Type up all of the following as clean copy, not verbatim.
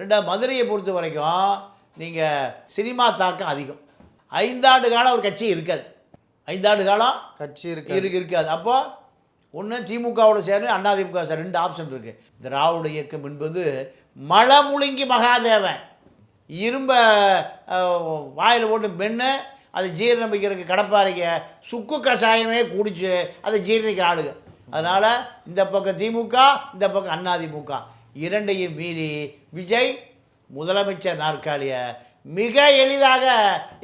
ரெண்டாவது மதுரையை பொறுத்த வரைக்கும் நீங்கள் சினிமா தாக்கம் அதிகம். 5 ஆண்டு காலம் ஒரு கட்சி இருக்காது. 5 ஆண்டு காலம் கட்சி இருக்காது. அப்போ ஒன்று திமுகவோட சேர்ந்து அதிமுக சார் 2 ஆப்ஷன் இருக்குது. திராவிட இயக்கம் என்பது மலமுழுங்கி மகாதேவன் இரும்ப வாயில் போட்டு மென்று அதை ஜீரணிக்கிறதுக்கு கடப்பாறைக்க சுக்கு கஷாயமே குடிச்சு அதை ஜீரணிக்கிற ஆளுங்க. அதனால் இந்த பக்கம் திமுக, இந்த பக்கம் அதிமுக இரண்டையும் மீறி விஜய் முதலமைச்சர் நாற்காலியை மிக எளிதாக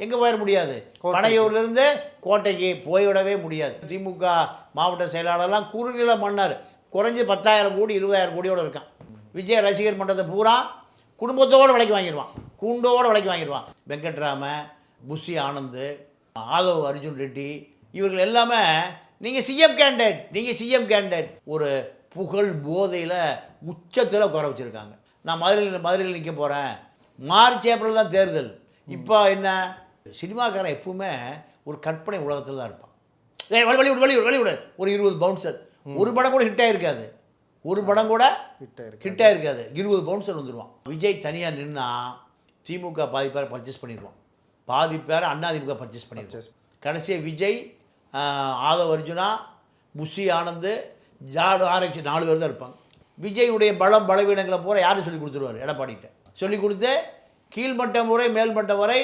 எங்கே போயிட முடியாது. பனையூர்லேருந்து கோட்டைக்கு போய்விடவே முடியாது. திமுக மாவட்ட செயலாளர்லாம் குறுநில மன்னர் குறைஞ்சி 10,000 கோடி 20,000 கோடியோடு இருக்கான். விஜய் ரசிகர் மன்றத்தை பூரா குடும்பத்தோடு விலைக்கு வாங்கிடுவான், கூண்டோடு விலைக்கு வாங்கிடுவான். வெங்கட்ராம, புஷி ஆனந்த், ஆதவ் அர்ஜுன் ரெட்டி இவர்கள் எல்லாமே நீங்கள் சிஎம் கேண்டிடேட் ஒரு புகழ் போதையில் உச்சத்தில் குறை வச்சுருக்காங்க. நான் மதுரையில் நிற்க போகிறேன், மார்ச் ஏப்ரல் தான் தேர்தல். இப்போ என்ன, சினிமாக்காரன் எப்பவுமே ஒரு கற்பனை உலகத்தில் தான் இருப்பான். வெளிவிட ஒரு 20 பவுன்சர், ஒரு படம் கூட ஹிட் ஆகிருக்காது, 20 பவுன்சர் வந்துடுவான். விஜய் தனியாக நின்னா திமுக பாதி பேரை பர்ச்சேஸ் பண்ணிடுவான், பாதி பேரை அதிமுக பர்ச்சேஸ் பண்ணிடுவான். கடைசியாக விஜய், ஆதவ் அர்ஜுனா, புஷி ஆனந்த், ஜாடு ஆராய்ச்சி 4 பேர் தான் இருப்பாங்க. விஜயுடைய பலவீனங்களை பூரா யாரும் சொல்லி கொடுத்துருவார், எடப்பாடிகிட்ட சொல்லி கொடுத்து கீழ்மட்டம் முறை மேல்மட்டம் வரை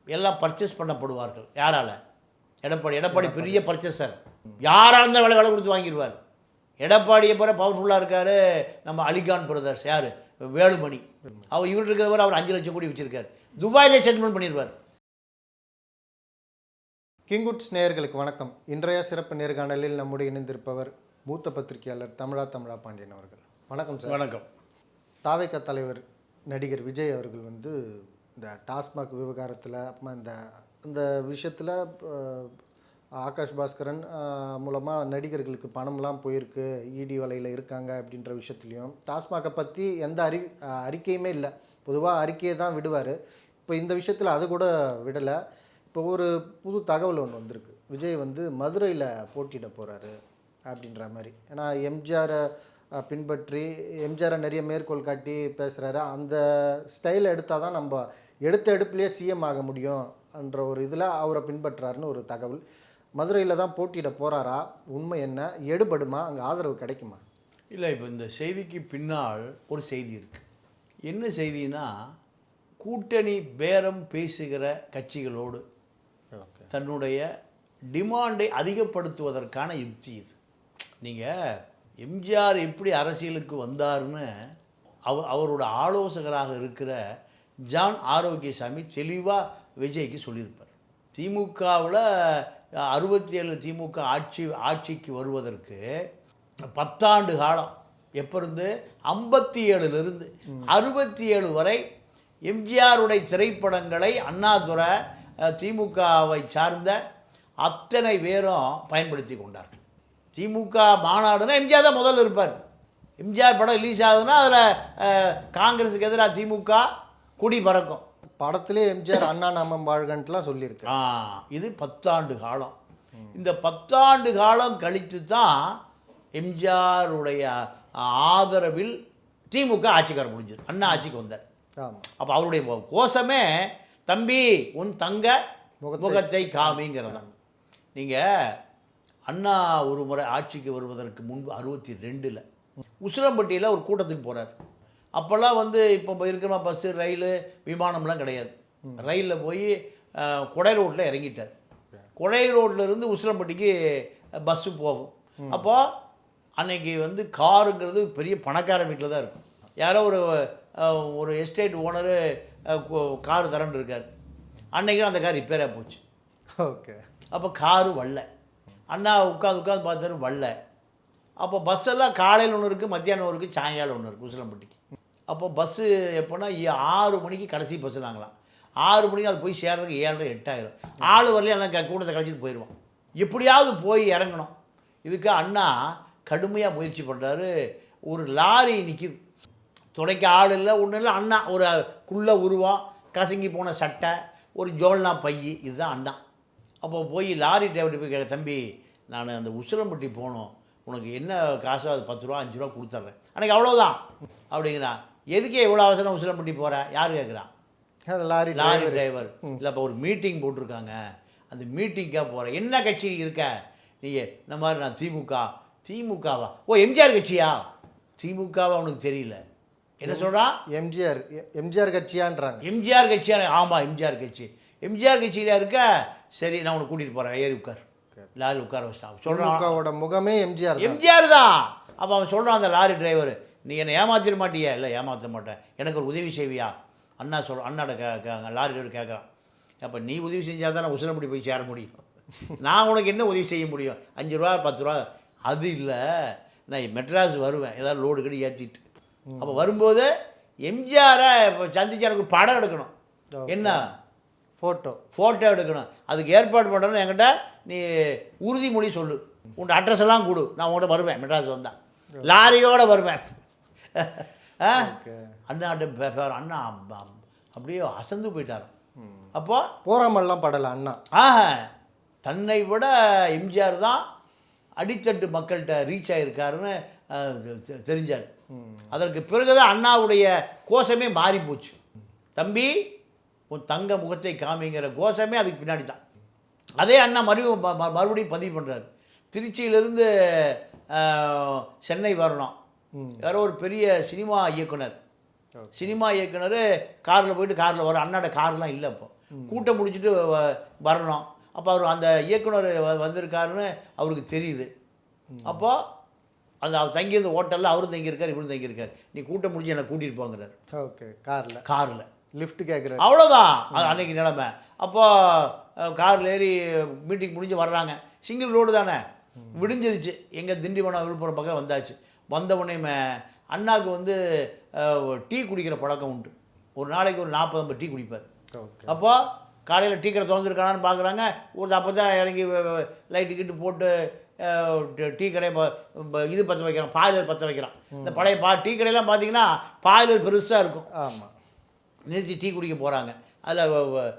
எல்லாம் பர்ச்சேஸ் பண்ணப்படுவார்கள். யாரால்? எடப்பாடி பெரிய பர்ச்சேசர், யாராக இருந்தால் விலை கொடுத்து வாங்கிடுவார். எடப்பாடியை பிற பவர்ஃபுல்லாக இருக்கார் நம்ம அலிகான் பிரதர்ஸ், யார், வேலுமணி. இவர் இருக்கிறவர் அவர் 5 லட்சம் கோடி வச்சுருக்கார், துபாயிலே செட்டில்மெண்ட் பண்ணிடுவார். கிங்குட்ஸ் நேயர்களுக்கு வணக்கம். இன்றைய சிறப்பு நேர்காணலில் நம்முடைய இணைந்திருப்பவர் மூத்த பத்திரிகையாளர் தமிழா பாண்டியன் அவர்கள். வணக்கம் சார். வணக்கம். தாவேக தலைவர் நடிகர் விஜய் அவர்கள் இந்த டாஸ்மாக் விவகாரத்தில் இந்த விஷயத்தில் ஆகாஷ் பாஸ்கரன் மூலமாக நடிகர்களுக்கு பணம்லாம் போயிருக்கு, இடி வலையில் இருக்காங்க அப்படின்ற விஷயத்துலையும் டாஸ்மாகை பற்றி எந்த அறிக்கையுமே இல்லை. பொதுவாக அறிக்கையை தான் விடுவார். இப்போ இந்த விஷயத்தில் அது கூட விடலை. இப்போ ஒரு புது தகவல் ஒன்று வந்திருக்கு. விஜய் மதுரையில் போட்டியிட போகிறாரு அப்படின்ற மாதிரி. ஏன்னா எம்ஜிஆரை பின்பற்றி எம்ஜிஆரை நிறைய மேற்கோள் காட்டி பேசுகிறாரு. அந்த ஸ்டைலை எடுத்தால் தான் நம்ம எடுத்த எடுப்புலேயே சிஎம் ஆக முடியும் என்ற ஒரு இதில் அவரை பின்பற்றுறாருன்னு ஒரு தகவல். மதுரையில் தான் போட்டியிட போகிறாரா? உண்மை என்ன? எடுபடுமா? அங்கே ஆதரவு கிடைக்குமா? இல்லை, இப்போ இந்த செய்திக்கு பின்னால் ஒரு செய்தி இருக்குது. என்ன செய்தினா, கூட்டணி பேரம் பேசுகிற கட்சிகளோடு தன்னுடைய டிமாண்டை அதிகப்படுத்துவதற்கான யுக்தி இது. நீங்கள் எம்ஜிஆர் எப்படி அரசியலுக்கு வந்தார்னு அவரோட ஆலோசகராக இருக்கிற ஜான் ஆரோக்கியசாமி தெளிவாக விஜய்க்கு சொல்லியிருப்பார். திமுகவில் 67 திமுக ஆட்சிக்கு வருவதற்கு 10 ஆண்டு காலம், எப்போ இருந்து 57லிருந்து 67 வரை எம்ஜிஆருடைய திரைப்படங்களை அண்ணாதுரை திமுகவை சார்ந்த அத்தனை பேரும் பயன்படுத்தி கொண்டார்கள். திமுக மாநாடுனா எம்ஜிஆர் தான் முதல்ல இருப்பார். எம்ஜிஆர் படம் ரிலீஸ் ஆகுதுன்னா அதில் காங்கிரஸுக்கு எதிராக திமுக கொடி பறக்கும். படத்திலே எம்ஜிஆர் அண்ணா நாமம் வாழ்கன்ட்டுலாம் சொல்லியிருக்கு. இது 10 ஆண்டு காலம். இந்த 10 ஆண்டு காலம் கழித்து தான் எம்ஜிஆருடைய ஆதரவில் திமுக ஆட்சிக்கார முடிஞ்சது, அண்ணா ஆட்சிக்கு வந்தார். அப்போ அவருடைய கோஷமே தம்பி உன் தங்க முகத்தை காமிங்கிறதான். நீங்கள் அண்ணா ஒரு முறை ஆட்சிக்கு வருவதற்கு முன்பு 62ல் உசிலம்பட்டியில் ஒரு கூட்டத்துக்கு போகிறார். அப்போல்லாம் இப்போ இருக்கிற பஸ்ஸு, ரயில், விமானம்லாம் கிடையாது. ரயிலில் போய் கொடை ரோட்டில் இறங்கிட்டார். கொடை ரோட்டில் உசிலம்பட்டிக்கு பஸ்ஸு போகும். அப்போது அன்னைக்கு காருங்கிறது பெரிய பணக்கார வீட்டில் தான் இருக்கும். யாரோ ஒரு எஸ்டேட் ஓனரு காரு தரன்னு இருக்கார். அன்றைக்கி அந்த கார் ரிப்பேராக போச்சு. ஓகே. அப்போ காரு வரல. அண்ணா உட்காந்து பார்த்தாரு, வரல. அப்போ பஸ்ஸெல்லாம் காலையில் ஒன்று இருக்குது, மத்தியானம் ஒன்று இருக்குது, சாயங்காலம் ஒன்று இருக்குது உசிலம்பட்டிக்கு. அப்போ பஸ்ஸு எப்போனா 6 மணிக்கு கடைசி பஸ்ஸு நாங்களாம். 6 மணிக்கு அது போய் சேர்றதுக்கு 7:30 8 ஆயிரும். ஆள் வரலையும் அந்த கூட்டத்தை கழிச்சிட்டு போயிடுவோம். எப்படியாவது போய் இறங்கணும். இதுக்கு அண்ணா கடுமையாக முயற்சி பண்ணுறாரு. ஒரு லாரி நிற்கிது, துடைக்க ஆள் இல்லை, ஒன்றும் இல்லை. அண்ணா ஒரு குள்ள உருவம், கசங்கி போன சட்டை, ஒரு ஜோல்னா பை, இதுதான் அண்ணா. அப்போ போய் லாரி டிரைவர்கிட்ட போய் கேட்க, தம்பி நான் அந்த உசிலம்பட்டி போகணும், உனக்கு என்ன காசோ அது 10 ரூபா 5 ரூபா கொடுத்துட்றேன், அன்றைக்கி அவ்வளோதான் அப்படிங்கிறான். எதுக்கே இவ்வளோ அவசரம் உசிலம்பட்டி போகிற யார் கேட்குறான்? அது லாரி டிரைவர். இல்லை இப்போ ஒரு மீட்டிங் போட்டிருக்காங்க, அந்த மீட்டிங்காக போகிறேன். என்ன கட்சி இருக்க நீங்கள்? இந்த மாதிரி நான் திமுகவா? ஓ எம்ஜிஆர் கட்சியா? திமுகவா அவனுக்கு தெரியல. என்ன சொல்கிறான்? எம்ஜிஆர் கட்சியான்றாங்க. எம்ஜிஆர் கட்சியா? ஆமாம் எம்ஜிஆர் கட்சி. எம்ஜிஆர் கட்சியில் இருக்க, சரி நான் உனக்கு கூட்டிகிட்டு போகிறேன், ஏறி உட்கார். லாரி உட்கார வச்சிட்டான். சொல்கிறான் முகமே எம்ஜிஆர் தான். அப்போ அவன் சொல்கிறான் அந்த லாரி டிரைவர், நீ என்னை ஏமாத்திட மாட்டியா? இல்லை ஏமாற்ற மாட்டேன், எனக்கு ஒரு உதவி செய்வியா? அண்ணா அண்ணாட லாரி டிரைவர் கேட்குறான், அப்போ நீ உதவி செஞ்சால் தான் நான் உசிலம்பட்டி போய் சேர முடியும், நான் உனக்கு என்ன உதவி செய்ய முடியும்? 5 ரூபா 10 ரூபா அது இல்லை, நான் மெட்ராஸ் வருவேன் ஏதாவது லோடு கடி ஏற்றிட்டு. அப்போ வரும்போது எம்ஜிஆரை இப்போ சந்திச்சு எனக்கு ஒரு படம் எடுக்கணும். என்ன ஃபோட்டோ எடுக்கணும். அதுக்கு ஏற்பாடு பண்ணணும். என்கிட்ட நீ உறுதிமொழி சொல்லு, உன் அட்ரஸ் எல்லாம் கொடு, நான் உங்கள்கிட்ட வருவேன், மெட்ராஸ் வந்தேன் லாரியோடு வருவேன். அண்ணா அண்ணா அப்படியே அசந்து போயிட்டார். அப்போ போராமல்லாம் படலை அண்ணா. தன்னை விட எம்ஜிஆர் தான் அடித்தட்டு மக்கள்கிட்ட ரீச் ஆகிருக்காருன்னு தெரிஞ்சார். அதற்கு பிறகுதான் அண்ணாவுடைய கோஷமே மாறி போச்சு. தம்பி உன் தங்க முகத்தை காமிங்கிற கோஷமே அதுக்கு பின்னாடி தான். அதே அண்ணா மறுபடியும் பதிவு பண்ணுறாரு. திருச்சியிலேருந்து சென்னை வரணும், யாரோ ஒரு பெரிய சினிமா இயக்குனர் காரில் போயிட்டு காரில் வர, அண்ணாட கார்லாம் இல்லை, அப்போ கூட்டம் முடிச்சுட்டு வரணும். அப்போ அவர் அந்த இயக்குனர் வந்திருக்காருன்னு அவருக்கு தெரியுது. அப்போது அந்த அவர் தங்கியிருந்த ஹோட்டலில் அவரும் தங்கியிருக்கார், இவரும் தங்கியிருக்கார். நீ கூட்டம் முடிச்சு என்னை கூட்டிகிட்டு போங்கிறார். ஓகே, காரில் லிஃப்ட் கேட்குறாரு. அவ்வளோதான் அது அன்றைக்கி நிலைமை. அப்போது காரில் ஏறி மீட்டிங் முடிஞ்சு வர்றாங்க. சிங்கிள் ரோடு தானே, விடிஞ்சிருச்சு. எங்கள் திண்டிவனம் விழுப்புரம் பக்கம் வந்தாச்சு. வந்த உடனே அண்ணாவுக்கு வந்து டீ குடிக்கிற பழக்கம் உண்டு. ஒரு நாளைக்கு ஒரு 40-50 டீ குடிப்பார். அப்போது காலையில் டீ கடை திறந்துருக்கானான்னு பார்க்குறாங்க. ஒரு அப்போ தான் இறங்கி லைட்டு கிட்டு போட்டு டீ கடை இது பற்ற வைக்கிறான், பாய்லர் பற்ற வைக்கிறான். இந்த பழைய டீ கடையெல்லாம் பார்த்தீங்கன்னா பாய்லர் பெருசாக இருக்கும். ஆமாம், நிறுத்தி டீ குடிக்க போகிறாங்க. அதில்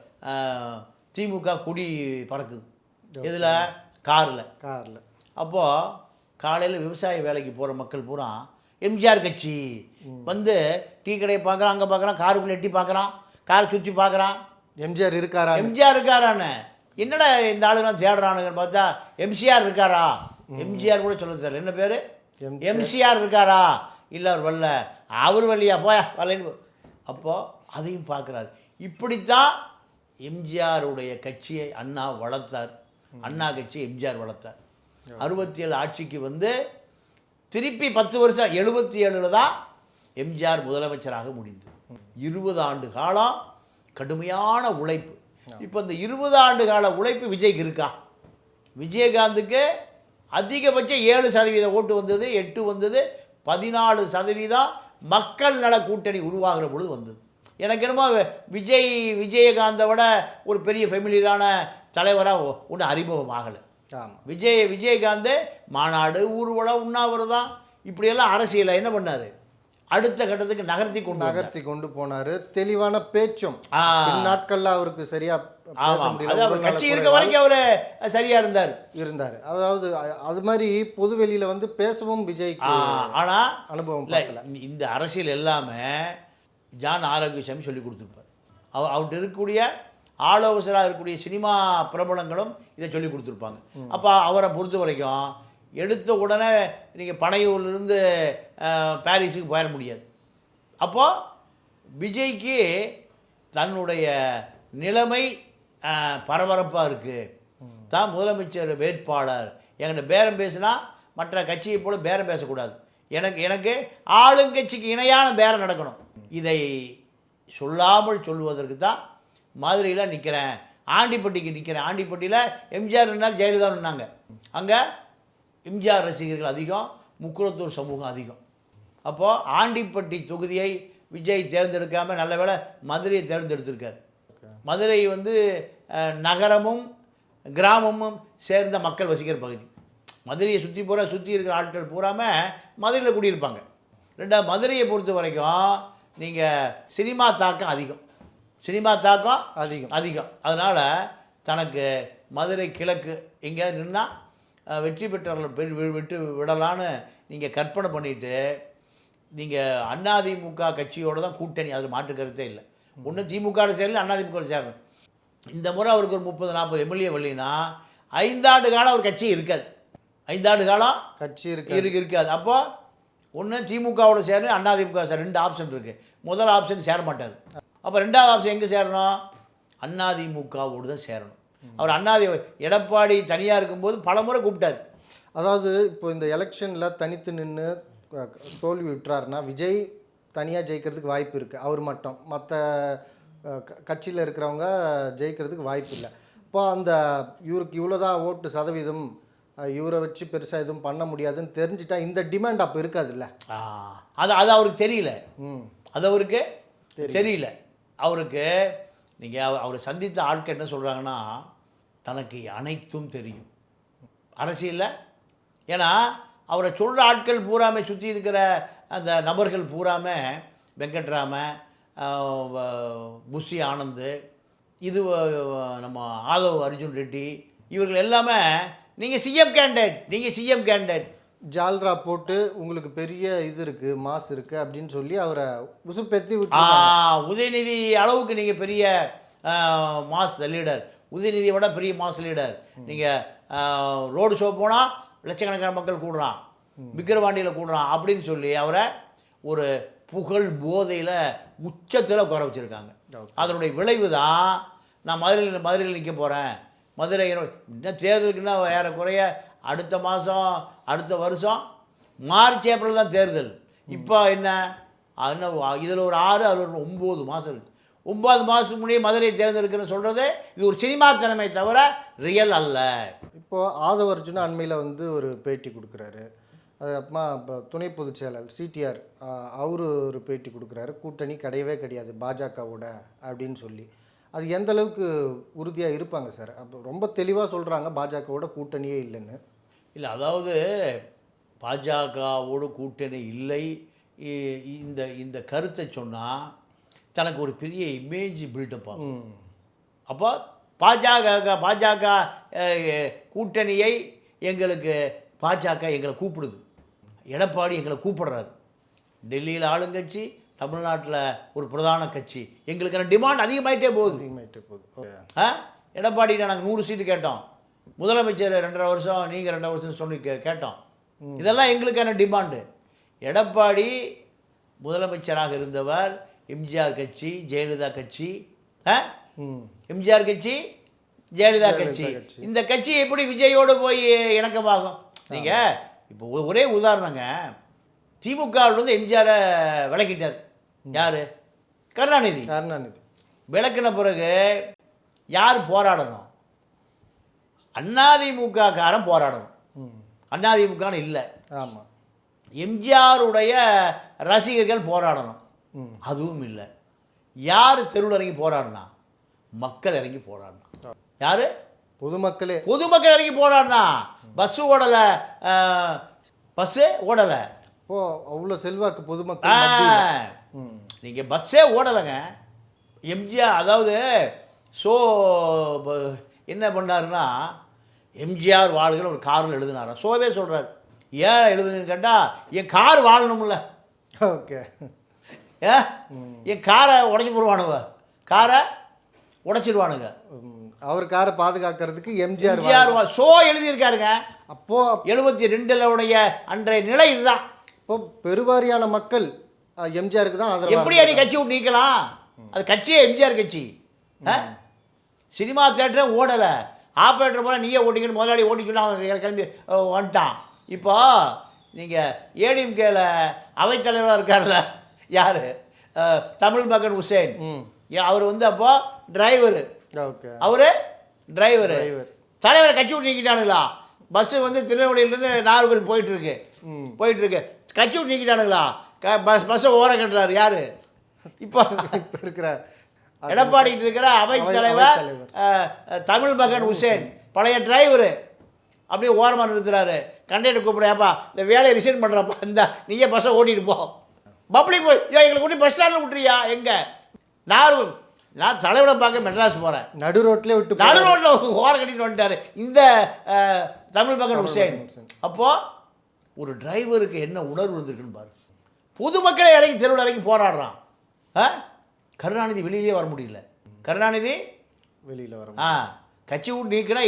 திமுக கொடி பறக்குது. இதில் காரில். அப்போது காலையில் விவசாய வேலைக்கு போகிற மக்கள் பூரா எம்ஜிஆர் கட்சி வந்து டீ கடையை பார்க்குறான், அங்கே பார்க்குறான், காருக்குள்ளே எட்டி பார்க்குறான், காரை சுற்றி பார்க்குறான், எம்ஜிஆர் இருக்காரான்னு. என்னடா இந்த ஆளுங்களாம் தேடுறானுங்கன்னு பார்த்தா எம்சிஆர் இருக்காரா? எம்ஜிஆர் கூட சொல்ல தெரியல. என்ன பேர்? எம்சிஆர் இருக்காரா? இல்லை அவர் வரல. அவர் வரலையா? போயா வரலன்னு. அப்போது அதையும் பார்க்குறாரு. இப்படித்தான் எம்ஜிஆருடைய கட்சியை அண்ணா வளர்த்தார். அண்ணா கட்சி எம்ஜிஆர் வளர்த்தார். 67 ஆட்சிக்கு வந்து திருப்பி 10 வருஷம் 77 தான் எம்ஜிஆர் முதலமைச்சராக முடிந்தது. 20 ஆண்டு காலம் கடுமையான உழைப்பு. இப்போ இந்த 20 ஆண்டு கால உழைப்பு விஜய்க்கு இருக்கா? விஜயகாந்துக்கு அதிகபட்சம் 7% ஓட்டு வந்தது, 8 வந்தது, 14% மக்கள் நல கூட்டணி உருவாகிற பொழுது வந்தது. எனக்கு என்னமோ விஜயகாந்தை விட ஒரு பெரிய ஃபெமிலியரான தலைவராக ஒன்றும் அறிமுகம் ஆகலை. விஜயகாந்த் மாநாடு, ஊர்வலம், உண்ணாவிரதம் இப்படியெல்லாம் அரசியலை என்ன பண்ணார்? அடுத்த கட்டத்துக்கு நகர்த்தி கொண்டு போனார். தெளிவான பேச்சும் நாட்கள்ல அவருக்கு சரியா கட்சி இருக்க வரைக்கும் அவரு சரியா இருந்தார். அதாவது அது மாதிரி பொதுவெளியில வந்து பேசவும் விஜய்க்கு ஆனா அனுபவம் இல்லை. இந்த அரசியல் எல்லாமே ஜான் ஆரோக்கியசாமி சொல்லி கொடுத்துருப்பார். அவர்கிட்ட இருக்கக்கூடிய ஆலோசகராக இருக்கக்கூடிய சினிமா பிரபலங்களும் இதை சொல்லி கொடுத்துருப்பாங்க. அப்போ அவரை பொறுத்த வரைக்கும் எடுத்த உடனே நீங்கள் பனையூர்லேருந்து பாரிஸுக்கு போயிட முடியாது. அப்போது விஜய்க்கு தன்னுடைய நிலைமை பரபரப்பாக இருக்குது. தான் முதலமைச்சர் வேட்பாளர், என்கிட்ட பேரம் பேசினா மற்ற கட்சியை போல பேரம் பேசக்கூடாது, எனக்கு ஆளுங்கட்சிக்கு இணையான பேரம் நடக்கணும். இதை சொல்லாமல் சொல்லுவதற்கு தான் மதுரையில் நிற்கிறேன், ஆண்டிப்பட்டிக்கு நிற்கிறேன். ஆண்டிப்பட்டியில் எம்ஜிஆர் நின்னார், ஜெயலலிதா நின்னாங்க. அங்கே எம்ஜிஆர் ரசிகர்கள் அதிகம், முக்குளத்தூர் சமூகம் அதிகம். அப்போது ஆண்டிப்பட்டி தொகுதியை விஜய் தேர்ந்தெடுக்காமல் நல்ல வேளை மதுரையை தேர்ந்தெடுத்திருக்கார். மதுரை வந்து நகரமும் கிராமமும் சேர்ந்த மக்கள் வசிக்கிற பகுதி. மதுரையை சுற்றி இருக்கிற ஆட்கள் பூராமல் மதுரையில் குடியிருப்பாங்க. ரெண்டாவது மதுரையை பொறுத்த வரைக்கும் நீங்கள் சினிமா தாக்கம் அதிகம். அதனால் தனக்கு மதுரை கிழக்கு எங்கேயாவது நின்னால் வெற்றி பெற்றவர்கள் விட்டு விடலான்னு நீங்கள் கற்பனை பண்ணிவிட்டு நீங்கள் அதிமுக கட்சியோடு தான் கூட்டணி, அதில் மாற்று கருத்தே இல்லை. ஒன்று திமுக சேரல, அதிமுக சேரணும். இந்த முறை அவருக்கு ஒரு 30-40 எம்எல்ஏ வரலைன்னா 5 ஆண்டு காலம் அவர் கட்சி இருக்காது. 5 ஆண்டு காலம் கட்சி இருக்காது. அப்போ ஒன்று திமுகவோட சேரணும், அதிமுக சேர 2 ஆப்ஷன் இருக்குது. முதல் ஆப்ஷன் சேர மாட்டார். அப்போ 2வது ஆப்ஷன் எங்கே சேரணும்? அதிமுகவோடு தான் சேரணும். அவர் எடப்பாடி தனியாக இருக்கும்போது பல முறை கூப்பிட்டார். அதாவது இப்போ இந்த எலெக்ஷனில் தனித்து நின்று தோல்வி விட்டுறாருன்னா விஜய் தனியாக ஜெயிக்கிறதுக்கு வாய்ப்பு இருக்குது. அவர் மட்டும் மற்ற கட்சியில் இருக்கிறவங்க ஜெயிக்கிறதுக்கு வாய்ப்பு இல்லை. இப்போ அந்த இவருக்கு இவ்வளோதான் ஓட்டு சதவீதம், இவரை வச்சு பெருசாக எதுவும் பண்ண முடியாதுன்னு தெரிஞ்சிட்டா இந்த டிமாண்ட் அப்போ இருக்காதுல்ல. அது அவருக்கு தெரியல. அது அவருக்கு தெரியல. அவருக்கு நீங்கள் அவரை சந்தித்த ஆட்கள் என்ன சொல்கிறாங்கன்னா, தனக்கு அனைத்தும் தெரியும் அரசியலில். ஏன்னா அவரை சொல்கிற ஆட்கள் பூராமே, சுற்றி இருக்கிற அந்த நபர்கள் பூராமே வெங்கட்ராம, புஷி ஆனந்த், இது நம்ம ஆதவ் அர்ஜுன் ரெட்டி, இவர்கள் எல்லாமே நீங்கள் சிஎம் கேண்டிடேட் ஜால்ரா போட்டு உங்களுக்கு பெரிய இது இருக்குது, மாஸ் இருக்குது அப்படின்னு சொல்லி அவரை உசுப்பேத்தி விட்டு. உதயநிதி அளவுக்கு நீங்கள் பெரிய மாஸ் லீடர், உதயநிதியை விட பெரிய மாஸ் லீடர். நீங்கள் ரோடு ஷோ போனால் லட்சக்கணக்கான மக்கள் கூடுறான், விக்கிரவாண்டியில் கூடுறான் அப்படின்னு சொல்லி அவரை ஒரு புகழ் போதையில் உச்சத்தில் குறை வச்சுருக்காங்க. அதனுடைய விளைவு தான் நான் மதுரையில் நிற்க போகிறேன். மதுரை இன்னும் தேர்தலுக்குன்னா ஏறக்குறைய அடுத்த மாதம், அடுத்த வருஷம் மார்ச் ஏப்ரல் தான் தேர்தல். இப்போ என்ன இதில் ஒரு 6, அதில் ஒரு 9 மாதம் இருக்குது. 9 மாதத்துக்கு முன்னே மதுரையை தேர்ந்தெடுக்கிறேன்னு சொல்கிறது இது ஒரு சினிமா திறமை தவிர ரியல் அல்ல. இப்போது ஆதவ அர்ஜுனா அண்மையில் வந்து ஒரு பேட்டி கொடுக்குறாரு. அதுக்கப்புறமா இப்போ துணை பொதுச் செயலாளர் சிடிஆர் அவர் ஒரு பேட்டி கொடுக்குறாரு. கூட்டணி கிடையவே கிடையாது பாஜகவோட அப்படின்னு சொல்லி. அது எந்த அளவுக்கு உறுதியாக இருப்பாங்க சார்? அப்போ ரொம்ப தெளிவாக சொல்கிறாங்க பாஜகவோட கூட்டணியே இல்லைன்னு. இல்லை, அதாவது பாஜகவோடு கூட்டணி இல்லை இந்த கருத்தை சொன்னால் தனக்கு ஒரு பெரிய இமேஜ் பில்டப் ஆகும். அப்போ பாஜக கூட்டணியை பாஜக எங்களை கூப்பிடுது, எடப்பாடி எங்களை கூப்பிடுறாரு. டெல்லியில் ஆளுங்கட்சி, தமிழ்நாட்டில் ஒரு பிரதான கட்சி, எங்களுக்கான டிமாண்ட் அதிகமாகிட்டே போகுது. எடப்பாடியில் நாங்கள் 100 சீட்டு கேட்டோம், முதலமைச்சர் 2.5 வருஷம், நீங்கள் 2 வருஷம் சொல்லி கேட்டோம். இதெல்லாம் எங்களுக்கான டிமாண்டு. எடப்பாடி முதலமைச்சராக இருந்தவர் எம்ஜிஆர் கட்சி, ஜெயலலிதா கட்சி, எம்ஜிஆர் கட்சி, ஜெயலலிதா கட்சி. இந்த கட்சி எப்படி விஜயோடு போய் இணக்கமாகும்? நீங்கள் இப்போ ஒரே உதாரணங்க, திமுகவிலிருந்து எம்ஜிஆரை விளக்கிட்டார் யார்? கருணாநிதி. விளக்கின பிறகு யார் போராடணும்? அதிமுக காரன் போராடணும். அதிமுகன்னு இல்லை, ஆமாம், எம்ஜிஆருடைய ரசிகர்கள் போராடணும். அதுவும் இல்லை. யார் தெருவில் இறங்கி போராடினா? மக்கள் இறங்கி போராடினா. யார்? பொதுமக்கள் இறங்கி போராடினா. பஸ்ஸு ஓடலை. ஓ, அவ்வளோ செல்வாக்கு பொதுமக்கள். நீங்கள் பஸ்ஸே ஓடலைங்க. எம்ஜிஆர் அதாவது என்ன பண்ணாருன்னா, எம்ஜிஆர் வாழ்கள் ஒரு காரில் எழுதினாராம். ஷோவே சொல்கிறார். ஏன் எழுதுன்னு கேட்டால், என் கார் வாழணும்ல. ஓகே, என் காரை உடச்சி போடுவானுங்க, காரை உடைச்சிடுவானுங்க. அவர் காரை பாதுகாக்கிறதுக்கு எம்ஜிஆர் ஷோ எழுதியிருக்காருங்க. அப்போது 72 அன்றைய நிலை இதுதான். இப்போ பெருவாரியான மக்கள் எம்ஜிஆருக்கு தான். எப்படி அடி கட்சி விட்டு நீக்கலாம்? அது கட்சியே எம்ஜிஆர் கட்சி. சினிமா தேட்டரே ஓடலை. ஆப்ரேட்டர் போல நீயே ஓட்டிக்கணும், முதலாளி ஓட்டிக்கணும், அவன் கிளம்பி வந்துட்டான். இப்போ நீங்கள் ஏடிஎம்கேல அவைத்தலைவராக இருக்கார்ல, யார்? தமிழ் மகன் உசேன். அவர் வந்து அப்போ டிரைவரு. அவரு டிரைவரு. தலைவரை கட்சி விட்டு நீக்கிட்டானுங்களா? பஸ்ஸு வந்து திருநெல்வேலியிலேருந்து நாகர்கோவில் போயிட்டுருக்கு. கட்சி விட்டு நீக்கிட்டானுங்களா? பஸ்ஸை ஓரம் கட்டுறாரு யார்? இப்போ இருக்கிற எடப்பாடிக்கிட்டு இருக்கிற அவைத்தலைவர் தமிழ் மகன் உசேன், பழைய டிரைவரு. அப்படியே ஓரமாக நிறுத்துறாரு. கண்டக்டர் கூப்பிடுறாப்பா, இந்த வேலையை ரிசைன் பண்ணுறப்பா, இந்த நீயே பஸ்ஸை ஓட்டிகிட்டு போ. பப்ளிக் போய் எங்களை கூட்டி பஸ் ஸ்டாண்டில் விட்டுறியா? எங்கே? நான் தலைவரை பார்க்க மெட்ராஸ் போகிறேன். நடு ரோட்டில் ஓரம் கட்டிட்டு வந்துட்டார் இந்த தமிழ் மகன் உசேன். அப்போது ஒரு டிரைவருக்கு என்ன உணர்வு இருந்திருக்குன்னு பாரு. பொதுமக்களே இறங்கி தெருவில் இறங்கி போராடுறான். கருணாநிதி வெளியிலே வர முடியல. கருணாநிதி வெளியில் வர கட்சி விட்டு நீக்கினா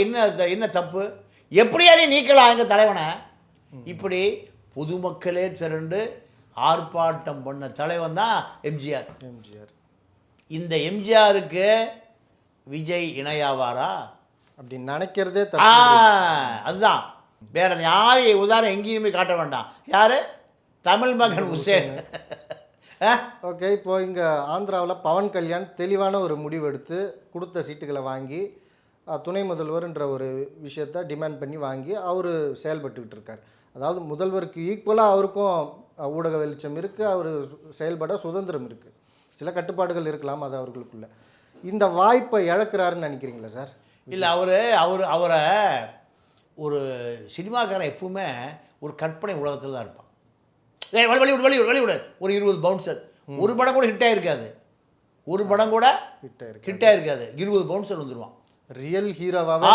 என்ன தப்பு? எப்படியா நீ நீக்கலாம் எங்கள் தலைவனை? இப்படி பொதுமக்களே திரண்டு ஆர்ப்பாட்டம் பண்ண தலைவன் தான் எம்ஜிஆர். இந்த எம்ஜிஆருக்கு விஜய் இணையாவாரா அப்படின்னு நினைக்கிறதே அதுதான். வேற யாரை உதாரணம் எங்கேயுமே காட்ட வேண்டாம். யாரு? தமிழ் மகன் உசேன். ஓகே, இப்போ இங்கே ஆந்திராவில் பவன் கல்யாண் தெளிவான ஒரு முடிவு எடுத்து கொடுத்த சீட்டுகளை வாங்கி துணை முதல்வர்ன்ற ஒரு விஷயத்தை டிமாண்ட் பண்ணி வாங்கி அவர் செயல்பட்டுக்கிட்டு இருக்கார். அதாவது முதல்வருக்கு ஈக்குவலாக அவருக்கும் ஊடக வெளிச்சம் இருக்குது, அவர் செயல்பட சுதந்திரம் இருக்குது. சில கட்டுப்பாடுகள் இருக்கலாம் அது அவர்களுக்குள்ள. இந்த வாய்ப்பை இழக்கிறாருன்னு நினைக்கிறீங்களா சார்? இல்லை, அவரை ஒரு சினிமாக்காரன் எப்பவுமே ஒரு கற்பனை உலகத்தில் தான் இருப்பான். வெளிவிடு ஒரு 20 பவுன்சர், ஒரு படம் கூட ஹிட் ஆகிருக்காது. ஒரு படம் கூட ஹிட் ஆகிருக்காது, 20 பவுன்சர் வந்துடுவான். ரியல் ஹீரோவாக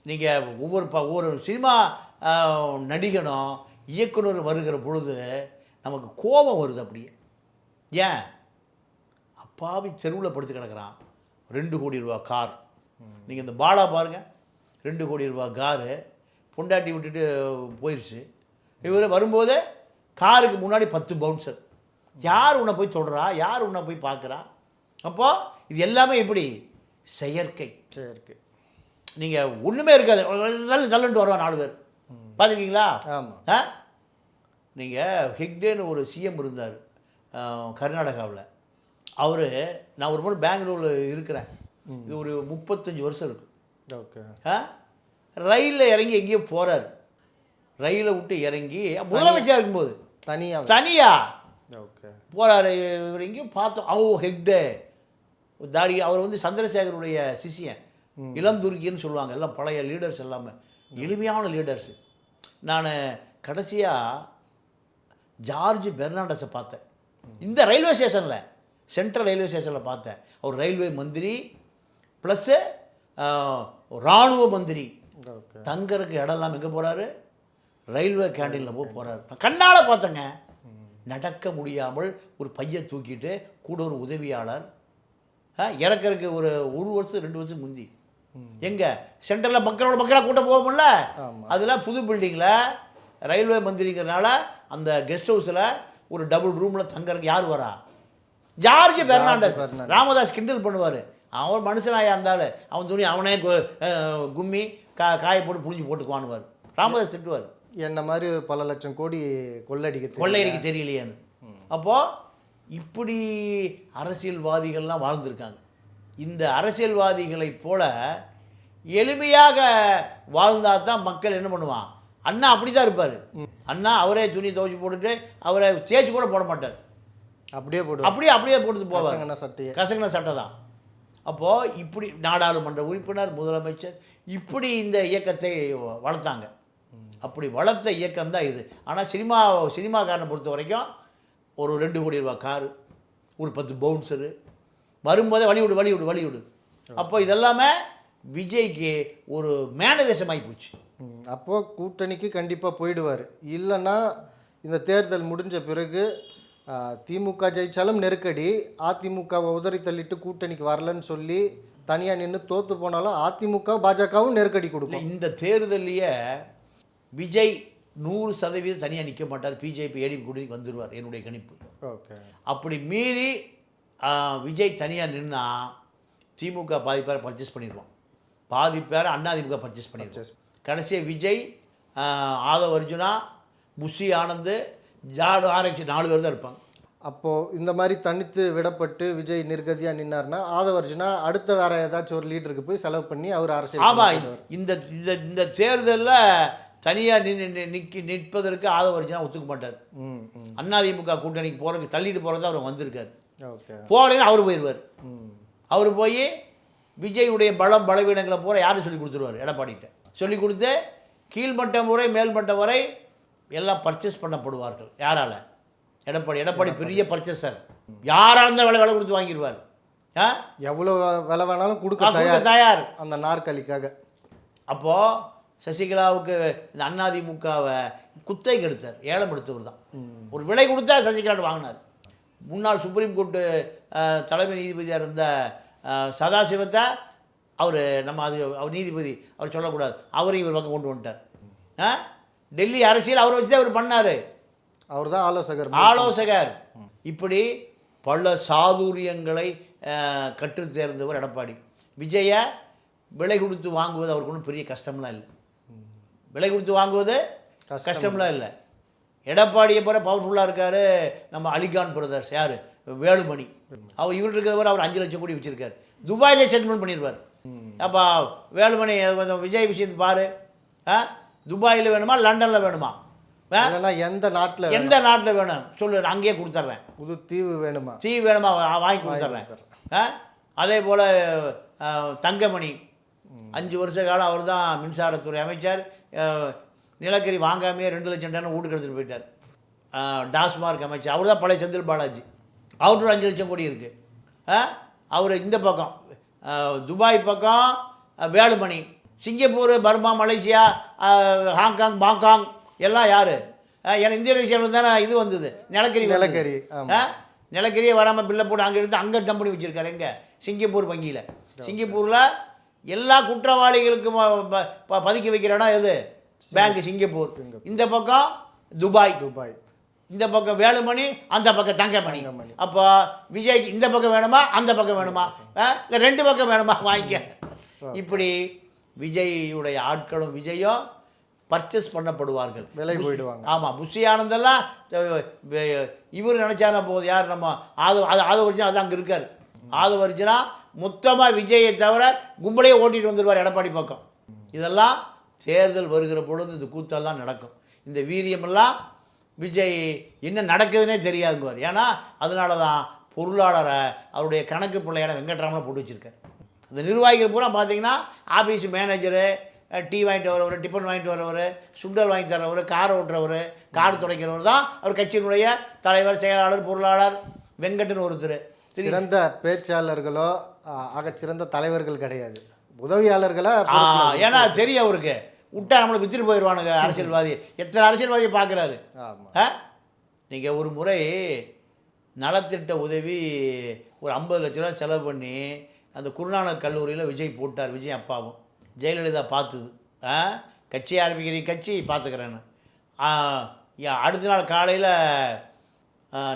நீங்கள் ஒவ்வொரு சினிமா நடிகனும் இயக்குனர் வருகிற பொழுது நமக்கு கோபம் வருது. அப்படியே ஏன் அப்பாவி தெருவில் படுத்து கிடக்கிறான். 2 கோடி ரூபா கார். நீங்கள் இந்த பாலா பாருங்கள், 2 கோடி ரூபா காரு பொண்டாட்டி விட்டுட்டு போயிடுச்சு. இவர் வரும்போது காருக்கு முன்னாடி 10 பவுன்சர். யார் உன்னை போய் தொடுறா? யார் உன்னை போய் பார்க்குறா? அப்போது இது எல்லாமே எப்படி? செயற்கை. நீங்கள் ஒன்றுமே இருக்காது, தள்ளுட்டு வருவா 4 பேர். பார்த்துருக்கீங்களா? ஆமாம். நீங்கள் ஹெக்டேன்னு ஒரு சிஎம் இருந்தார் கர்நாடகாவில். அவர், நான் ஒரு முறை பெங்களூரில் இருக்கிறேன், இது ஒரு 35 வருஷம் இருக்குது. ஓகே. ரயிலில் இறங்கி எங்கேயோ போகிறார். ரயிலை விட்டு இறங்கி முதலமைச்சராக இருக்கும்போது தனியாக ஓகே போகிறாரு. இவர் எங்கேயும் பார்த்தோம். ஹெக்டே தாடி. அவர் வந்து சந்திரசேகருடைய சிஷியன், இளந்துருக்கின்னு சொல்லுவாங்க. எல்லாம் பழைய லீடர்ஸ், எல்லாமே எளிமையான லீடர்ஸு. நான் கடைசியாக ஜார்ஜ் பெர்னாண்டஸை பார்த்தேன் இந்த ரயில்வே ஸ்டேஷனில், சென்ட்ரல் ரயில்வே ஸ்டேஷனில் பார்த்தேன். அவர் ரயில்வே மந்திரி ப்ளஸ்ஸு இராணுவ மந்திரி. தங்கறதுக்கு இடம் இல்லாமல் எங்கே போகிறாரு? ரயில்வே கேண்டீனில் போகிறாரு. நான் கண்ணால் பார்த்தேங்க. நடக்க முடியாமல் ஒரு பையை தூக்கிட்டு கூட ஒரு உதவியாளர். இறக்கிறதுக்கு ஒரு 1 வருஷம் 2 வருஷம் முந்தி எங்கே சென்டரில் மக்களாக கூட்டம் போகும்ல, அதில் புது பில்டிங்கில் ரயில்வே மந்திரிங்கிறனால அந்த கெஸ்ட் ஹவுஸில் ஒரு டபுள் ரூமில் தங்கறதுக்கு யார் வரா? ஜார்ஜ் பெர்னாண்டஸ். ராமதாஸ் கிண்டல் பண்ணுவார், அவன் மனுஷனாக இருந்தாலும் அவன் துணி அவனே கும்மி காய போட்டு புளிஞ்சு போட்டுக்குவானுவார். ராமதாஸ் திட்டுவார், என்ன மாதிரி பல லட்சம் கோடி கொள்ளையடிக்க தெரியலையேன்னு. அப்போது இப்படி அரசியல்வாதிகள்லாம் வாழ்ந்துருக்காங்க. இந்த அரசியல்வாதிகளைப் போல எளிமையாக வாழ்ந்தால் தான் மக்கள் என்ன பண்ணுவான்? அண்ணா அப்படி தான் இருப்பார். அண்ணா அவரே துணி துவைச்சி போட்டுட்டு அவரை தேய்ச்சி கூட போட மாட்டார், அப்படியே போட்டு போவார். கசங்கின சட்டை தான். அப்போது இப்படி நாடாளுமன்ற உறுப்பினர், முதலமைச்சர், இப்படி இந்த இயக்கத்தை வளர்த்தாங்க. அப்படி வளர்த்த இயக்கம் தான் இது. ஆனால் சினிமாக்காரனை பொறுத்த வரைக்கும் ஒரு 2 கோடி ரூபா காரு, ஒரு 10 பவுன்சரு, வரும்போதே வழிவிடு. அப்போ இதெல்லாமே விஜய்க்கு ஒரு மேனதேசமாகி போச்சு. அப்போது கூட்டணிக்கு கண்டிப்பாக போயிடுவார். இல்லைன்னா இந்த தேர்தல் முடிஞ்ச பிறகு திமுக ஜெயிச்சாலும் நெருக்கடி, அதிமுகவை உதறி தள்ளிட்டு கூட்டணிக்கு வரலன்னு சொல்லி தனியாக நின்று தோற்று போனாலும் அதிமுக பாஜகவும் நெருக்கடி கொடுக்கும். இந்த தேர்தலையே விஜய் 100% தனியாக நிற்க மாட்டார். பிஜேபி ஏடிபி கூட்டணிக்கு வந்துடுவார், என்னுடைய கணிப்பு. ஓகே. அப்படி மீறி விஜய் தனியாக நின்னா திமுக பாதி பேரை பர்ச்சேஸ் பண்ணிடுவான், பாதி பேரை அதிமுக பர்ச்சேஸ் பண்ணிடுவான். கடைசியாக விஜய், ஆதவ் அர்ஜுனா, புஷி ஆனந்த், ஜாடு ஆராய்ச்சி 4 பேர் தான் இருப்பாங்க. அப்போது இந்த மாதிரி தனித்து விடப்பட்டு விஜய் நிர்கதியாக நின்னார்னா ஆதவ் அர்ஜுனா அடுத்த வேறு ஏதாச்சும் ஒரு லீடருக்கு போய் செலவு பண்ணி அவர் அரசியல். ஆமாம், இந்த தேர்தலில் தனியாக நிற்பதற்கு ஆதவ் அர்ஜுனா ஒத்துக்க மாட்டார். அதிமுக கூட்டணிக்கு போகிறதுக்கு தள்ளிட்டு போகிறது அவர் வந்திருக்கார். போகலைன்னு அவர் போயிடுவார். அவர் போய் விஜயுடைய பலவீனங்களை பூரா யாரும் சொல்லி கொடுத்துருவார்? எடப்பாடிகிட்ட சொல்லி கொடுத்து கீழ்மட்டம் முறை மேல்மட்டம் வரை எல்லாம் பர்ச்சேஸ் பண்ணப்படுவார்கள். யாரால்? எடப்பாடி பெரிய பர்ச்சேசர். யாராக இருந்தால் விலை கொடுத்து வாங்கிடுவார். எவ்வளோ விலை வேணாலும் கொடுக்க தயார் அந்த நாற்காலிக்காக. அப்போது சசிகலாவுக்கு இந்த அதிமுகவை குத்தகைக்கு எடுத்தார், ஏலம் எடுத்தவர் தான். ஒரு விலை கொடுத்தா சசிகலாட்டு வாங்கினார். முன்னாள் சுப்ரீம் கோர்ட்டு தலைமை நீதிபதியாக இருந்த சதாசிவத்தை அவர் நம்ம அவர் நீதிபதி அவர் சொல்லக்கூடாது, அவரையும் இவர் பக்கம் கொண்டு வந்துட்டார். டெல்லி அரசியல் அவரை வச்சு தான் அவர் பண்ணார். அவர் தான் ஆலோசகர். இப்படி பல சாதுரியங்களை கற்றுத் தேர்ந்தவர் எடப்பாடி. விஜயை விலை கொடுத்து வாங்குவது அவருக்கு ஒன்றும் பெரிய கஷ்டம்லாம் இல்லை. விலை கொடுத்து வாங்குவது கஷ்டம்லாம் இல்லை. எடப்பாடியை போல பவர்ஃபுல்லாக இருக்கார் நம்ம அலிகான் பிரதர்ஸ். யார்? வேலுமணி. இவர் இருக்கிறவர் அவர் 5 லட்சம் கோடி வச்சுருக்கார். துபாயிலே செட்டில்மெண்ட் பண்ணிடுவார். அப்போ வேலுமணி விஜய் விஷயத்தை பாரு. துபாயில் வேணுமா லண்டனில் வேணுமா? எந்த நாட்டில் வேணும் சொல்லு, அங்கேயே கொடுத்துட்றேன். புது தீவு வேணுமா வாங்கி கொடுத்துட்றேன். அதே போல் தங்கமணி 5 வருஷ காலம் அவர் தான் மின்சாரத்துறை அமைச்சர். நிலக்கரி வாங்காமையே 2 லட்சம் டன் வீட்டுக்கு எடுத்துகிட்டு போயிட்டார். டாஸ்மார்க் அமைச்சர் அவர் தான் பழைய செந்தில் பாலாஜி. அவர்கிட்ட 5 லட்சம் கோடி இருக்குது. அவர் இந்த பக்கம் துபாய் பக்கம் Velumani. Singapore, Burma, Malaysia, Hong Kong, Pangong எல்லாம் யார்? ஏன்னா இந்திய விஷயம் தானே இது வந்தது நிலக்கரியே வராமல் பில்லை போட்டு அங்கே எடுத்து அங்கே டம்ப் பண்ணி வச்சுருக்காரு. எங்கே? சிங்கப்பூர் வங்கியில். சிங்கப்பூரில் எல்லா குற்றவாளிகளுக்கும் பதுக்கி வைக்கிற இடம் எது? Bank Singapore. இந்த பக்கம் துபாய். இந்த பக்கம் வேலுமணி, அந்த பக்கம் தங்கமணி. அப்போ விஜய்க்கு இந்த பக்கம் வேணுமா அந்த பக்கம் வேணுமா? இல்லை 2 பக்கம் வேணுமா? வாங்கிக்க. இப்படி விஜயுடைய ஆட்களும் விஜயும் பர்ச்சேஸ் பண்ணப்படுவார்கள், விலை போயிடுவாங்க. ஆமாம். புஷி ஆனந்தெல்லாம் இவர் நினச்சானா போகுது. யார்? நம்ம ஆதவரிச்சனா அது அங்கே இருக்கார். ஆதவரிச்சனா மொத்தமாக விஜயை தவிர கும்பலையே ஓட்டிகிட்டு வந்துடுவார் எடப்பாடி பக்கம். இதெல்லாம் தேர்தல் வருகிற பொழுது இந்த கூத்தெல்லாம் நடக்கும். இந்த வீரியமெல்லாம் விஜய் என்ன நடக்குதுன்னே தெரியாதுங்குவார். ஏன்னா அதனால தான் பொருளாளரை அவருடைய கணக்கு பிள்ளையான வெங்கட்ராமனை போட்டு வச்சுருக்கார். அந்த நிர்வாகிகள் பூரா பார்த்தீங்கன்னா ஆஃபீஸ் மேனேஜரு, டீ வாங்கிட்டு வரவர், டிஃபன் வாங்கிட்டு வரவர், சுண்டல் வாங்கி தரவர், கார் ஓட்டுறவர், கார் துடைக்கிறவர் தான் அவர் கட்சியினுடைய தலைவர், செயலாளர், பொருளாளர். வெங்கட்னு ஒருத்தர். சிறந்த பேச்சாளர்களோ சிறந்த தலைவர்கள் கிடையாது, உதவியாளர்களா. ஏன்னா தெரியும் அவருக்கு விட்டா நம்மளை வித்துட்டு போயிடுவானுங்க அரசியல்வாதி. எத்தனை அரசியல்வாதியை பார்க்குறாரு. நீங்கள் ஒரு முறை நலத்திட்ட உதவி ஒரு 50 லட்ச ரூபா செலவு பண்ணி அந்த குருநானக் கல்லூரியில் விஜய் போட்டார். விஜய் அப்பாவும் ஜெயலலிதா பார்த்துது. கட்சி ஆரம்பிக்கிறீங்க, கட்சி பார்த்துக்கிறேன்னு. அடுத்த நாள் காலையில்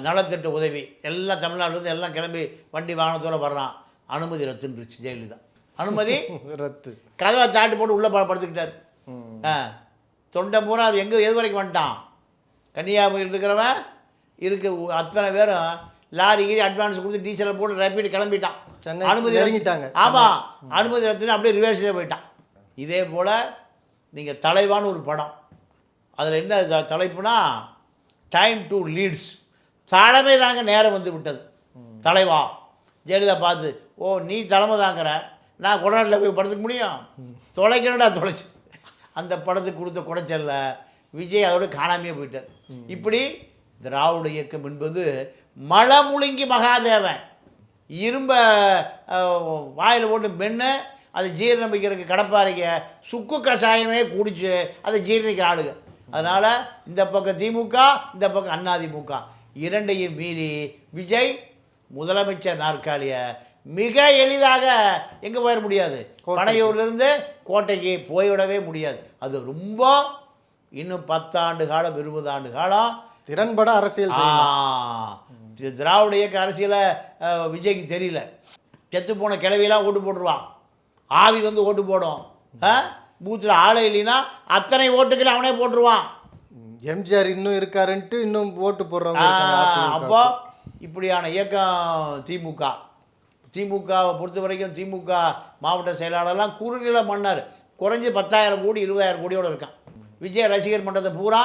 நலத்திட்ட உதவி எல்லாம் தமிழ்நாட்டிலேருந்து எல்லாம் கிளம்பி வண்டி வாகனத்தோடு வர்றான். அனுமதி ரத்துன்றுச்சு ஜெயலலிதா. அனுமதி ரத்து. கதவை தாட்டி போட்டு உள்ளே படுத்துக்கிட்டார். தொண்டை பூரா எது வரைக்கும் வந்துட்டான்? கன்னியாகுமரியில் இருக்கிறவன் அத்தனை பேரும் லாரிக்கு அட்வான்ஸ் கொடுத்து டீசலை போட்டு ரேப்பிட்டு கிளம்பிட்டான். அனுமதி இறங்கிட்டாங்க. ஆமாம், அனுமதி ரத்துன்னு அப்படியே ரிவர்ஸ்லேயே போயிட்டான். இதே போல் நீங்கள் தலைவான்னு ஒரு படம், அதில் என்ன தலைப்புனா டைம் டு லீட்ஸ். தலைமை தாங்க நேரம் வந்து விட்டது. தலைவா ஜெயலலிதா பார்த்து, ஓ நீ தலைமை தாங்கிற, நான் கொடாட்டில் போய் படத்துக்கு முடியும், தொலைக்கிறேன்டா தொலைச்சு. அந்த படத்துக்கு கொடுத்த குடைச்சல்ல விஜய் அதோடு காணாமையே போயிட்டார். இப்படி திராவிட இயக்கம் என்பது மலமுழுங்கி மகாதேவன். இரும்ப வாயில் போட்டு மென்று அதை ஜீரணிக்கிறதுக்கு கடப்பாறைக்க சுக்கு கஷாயமே குடிச்சு அதை ஜீரணிக்கிற ஆளுங்க. அதனால் இந்த பக்கம் திமுக, இந்த பக்கம் அதிமுக இரண்டையும் மீறி விஜய் முதலமைச்சர் நாற்காலியை மிக எளிதாக எங்கே போயிட முடியாது. பனையூர்லேருந்து கோட்டைக்கு போய்விடவே முடியாது. அது ரொம்ப இன்னும் 10 ஆண்டு காலம் 20 ஆண்டு காலம் திறன்பட அரசியல். திராவிட இயக்க அரசியலை விஜய்க்கு தெரியல. செத்து போன கிளவியெல்லாம் ஓட்டு போட்டுருவான். ஆவி வந்து ஓட்டு போடும். பூத்தில் ஆளை இல்லைன்னா அத்தனை ஓட்டுக்களை அவனே போட்டுருவான். எம்ஜிஆர் இன்னும் இருக்காருன்ட்டு இன்னும் ஓட்டு போடுறவங்க. அப்போ இப்படியான இயக்கம் திமுகவை பொறுத்த வரைக்கும் திமுக மாவட்ட செயலாளர்லாம் குறுநில மன்னர் குறைஞ்சி 10,000 கோடி 20,000 கோடியோடு இருக்கான். விஜய் ரசிகர் மன்றத்தை பூரா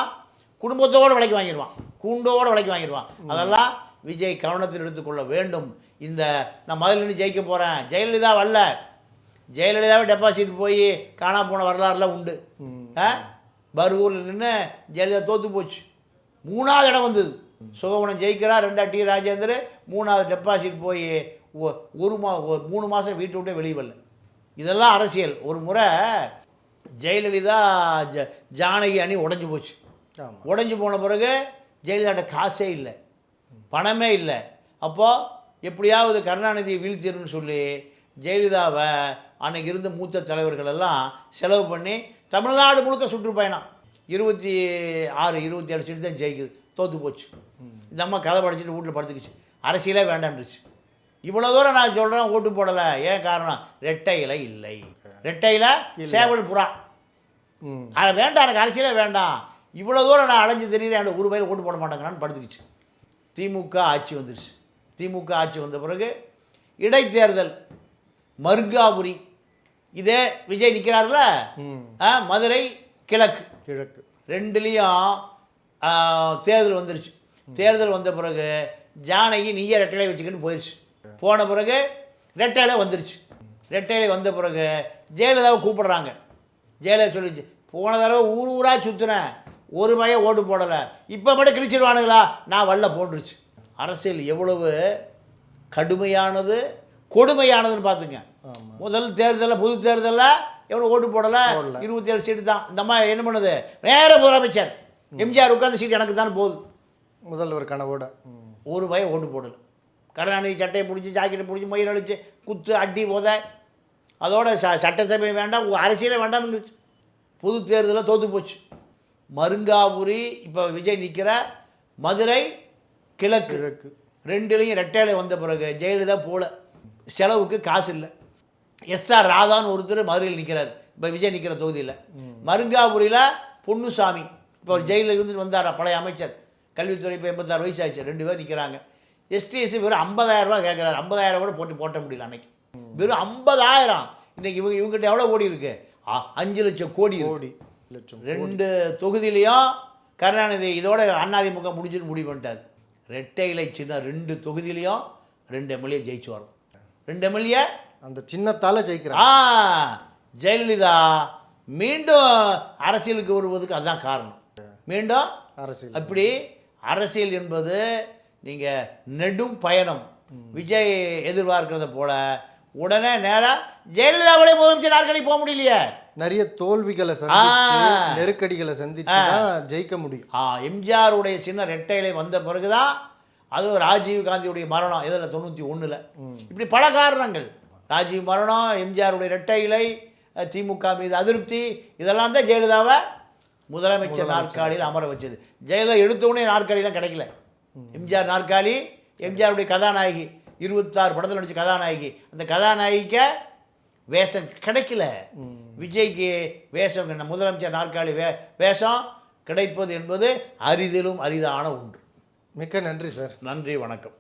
குடும்பத்தோடு விலைக்கு வாங்கிடுவான், கூண்டோடு விலைக்கு வாங்கிடுவான். அதெல்லாம் விஜய் கவனத்தில் எடுத்துக்கொள்ள வேண்டும். இந்த நான் முதல்ல நின்று ஜெயிக்க போகிறேன், ஜெயலலிதா வரல, ஜெயலலிதாவே டெபாசிட் போய் காணா போன வரலாறுலாம் உண்டு. பர்கூரில் நின்று ஜெயலலிதா தோற்று போச்சு, 3வது இடம் வந்தது. சுகவனம் ஜெயிக்கிறா, 2 டி ராஜேந்தர், 3வது டெபாசிட் போய் 3 மாதம் வீட்டை விட்டே வெளியே வரல. இதெல்லாம் அரசியல். ஒரு முறை ஜெயலலிதா ஜானகி அணி உடஞ்சி போச்சு. ஆமாம். உடஞ்சி போன பிறகு ஜெயலலிதாட்ட காசே இல்லை, பணமே இல்லை. அப்போது எப்படியாவது கருணாநிதியை வீழ்த்திடணும்னு சொல்லி ஜெயலலிதாவை அன்னைக்கு இருந்த மூத்த தலைவர்கள் எல்லாம் செலவு பண்ணி தமிழ்நாடு முழுக்க சுற்றுப்பயணம். 26 27 சீட்டு தான் ஜெயிக்குது, தோற்று போச்சு. இந்த அம்மா கதை படிச்சுட்டு வீட்டில் படுத்துக்குச்சு, அரசியலே வேண்டாம்னுச்சு. இவ்வளோ தூரம் நான் சொல்கிறேன், ஓட்டு போடலை. ஏன் காரணம்? ரெட்டை இலை இல்லை, ரெட்டை இலை சேவல் புறா, அதை வேண்டாம், எனக்கு அரசியலே வேண்டாம். இவ்வளோ தூரம் நான் அலைஞ்சு தெரியுறேன், எனக்கு ஒரு பயிர் ஓட்டு போட மாட்டேங்கிறான்னு படுத்துக்குச்சு. திமுக ஆட்சி வந்துருச்சு. திமுக ஆட்சி வந்த பிறகு இடைத்தேர்தல் மருங்காபுரி, இதே விஜய் நிற்கிறார்ல, மதுரை கிழக்கு ரெண்டுலேயும் தேர்தல் வந்துருச்சு. தேர்தல் வந்த பிறகு ஜானகி நீயே ரெட்டையிலை வச்சுக்கிட்டு போயிடுச்சு. போன பிறகு ரெட்டையிலை வந்துருச்சு. ரெட்டையிலை வந்த பிறகு ஜெயலலிதாவை கூப்பிடுறாங்க. ஜெயலலிதா சொல்லிச்சு, போன தடவை ஊர் ஊராக சுற்றுனேன், ஒரு பையன் ஓட்டு போடலை, இப்போ மட்டும் கிழிச்சிடுவானுங்களா, நான் வல்ல போட்டுருச்சு. அரசியல் எவ்வளவு கடுமையானது கொடுமையானதுன்னு பார்த்துங்க. முதல் தேர்தலில் புது தேர்தலில் எவ்வளோ ஓட்டு போடலை, 27 சீட்டு தான். இந்த அம்மா என்ன பண்ணுது, வேற முதலமைச்சர் எம்ஜிஆர் உட்காந்து சீட்டு எனக்கு தான் போகுது. முதல்வர் கனவோட ஒரு பையன் ஓட்டு போடலை. கருணாநிதி சட்டையை பிடிச்சி ஜாக்கெட்டை பிடிச்சி மயிர் அடித்து குத்து அடி போத, அதோட சட்டசபை வேண்டாம், அரசியலே வேண்டாம்னுச்சு. புது தேர்தலில் தோற்று போச்சு. மருங்காபுரி இப்போ விஜய் நிற்கிற மதுரை கிழக்கு ரெண்டுலேயும் ரெட்டையிலை வந்த பிறகு ஜெயலலிதா போல, செலவுக்கு காசு இல்லை. எஸ்ஆர் ராதான்னு ஒருத்தர் மதுரையில் நிற்கிறார், இப்போ விஜய் நிற்கிற தொகுதியில். மருங்காபுரியில் பொன்னுசாமி, இப்போ ஜெயிலில் இருந்துட்டு வந்தார், பழைய அமைச்சர், கல்வித்துறை, இப்போ 86 வயசு ஆச்சு, 2 பேர் நிற்கிறாங்க. எஸ்டிஎஸ்சி வெறும் 50,000 ரூபா கேட்குறாரு. 50,000 கூட போட்ட முடியல அன்னைக்கு, வெறும் 50,000. இன்றைக்கி இவங்ககிட்ட எவ்வளோ கோடி இருக்குது? 5 லட்சம் கோடி. 2 தொகுதியிலையும் கருணாநிதி இதோட அதிமுக முடிஞ்சுன்னு முடிவு பண்ணிட்டார். ரெட்டை இலை சின்ன 2 தொகுதியிலையும் 2 எம்எல்ஏ ஜெயிச்சு வரும். 2 எம்எல்ஏ அந்த சின்னத்தால் ஜெயிக்கிறார். ஜெயலலிதா மீண்டும் அரசியலுக்கு வருவதுக்கு அதுதான் காரணம். மீண்டும் அரசியல். அப்படி அரசியல் என்பது நீங்கள் நெடும் பயணம். விஜய் எதிர்பார்க்கிறத போல உடனே நேராக ஜெயலலிதாவுடைய முதலமைச்சர் நாற்காலி போக முடியலையே. நிறைய தோல்விகளை சந்திச்சு, நெருக்கடிகளை சந்திச்சு தான் ஜெயிக்க முடியும். எம்ஜிஆருடைய சின்ன ரெட்டையிலை வந்த பிறகுதான், அதுவும் ராஜீவ் காந்தியுடைய மரணம் இதில் 91. இப்படி பல காரணங்கள், ராஜீவ் மரணம், எம்ஜிஆருடைய ரெட்டையிலை, திமுக மீது அதிருப்தி, இதெல்லாம் தான் ஜெயலலிதாவை முதலமைச்சர் நாற்காலியில் அமர வச்சது. ஜெயலலிதா எடுத்தவுடனே நாற்காலிலாம் கிடைக்கல. எம்ஜிஆர் நாற்காலி, எம்ஜிஆருடைய கதாநாயகி, 26 படத்தில் நடித்த கதாநாயகி, அந்த கதாநாயகிக்க வேஷம் கிடைக்கல. விஜய்க்கு வேஷம், முதலமைச்சர் நாற்காலி வேஷம் கிடைப்பது என்பது அரிதிலும் அரிதான ஒன்று. மிக்க நன்றி சார். நன்றி, வணக்கம்.